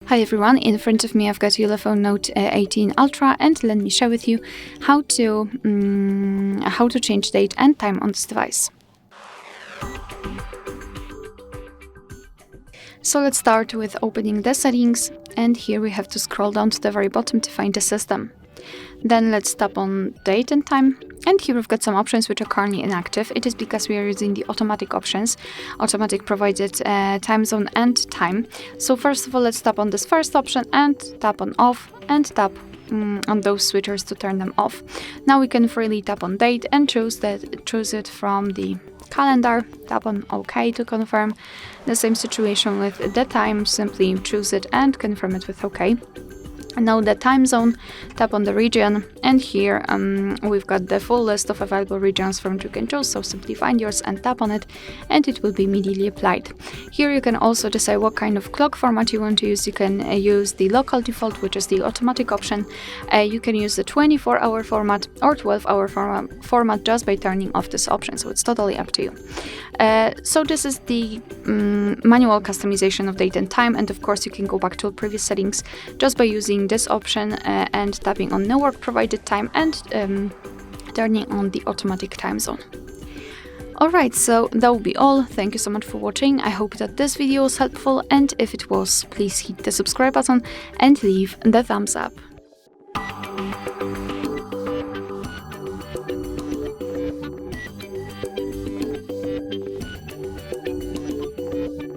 Hi everyone, in front of me I've got Ulefone Note 18 Ultra, and let me share with you how to change date and time on this device. So let's start with opening the settings, and here we have to scroll down to the very bottom to find the system. Then let's tap on date and time, and here we've got some options which are currently inactive. It is because we are using the automatic options. Automatic provided time zone and time. So first of all, let's tap on this first option and tap on off, and tap on those switchers to turn them off. Now we can freely tap on date and choose it from the calendar. Tap on OK to confirm. The same situation with the time, simply choose it and confirm it with OK. Now the time zone, tap on the region, and here we've got the full list of available regions from which you can choose, so simply find yours and tap on it, and it will be immediately applied. Here you can also decide what kind of clock format you want to use. You can use the local default, which is the automatic option. You can use the 24-hour format or 12-hour format just by turning off this option, so it's totally up to you. So this is the manual customization of date and time, and of course you can go back to previous settings just by using this option and tapping on network provided time and turning on the automatic time zone. Alright, so that will be all. Thank you so much for watching. I hope that this video was helpful, and if it was, please hit the subscribe button and leave the thumbs up.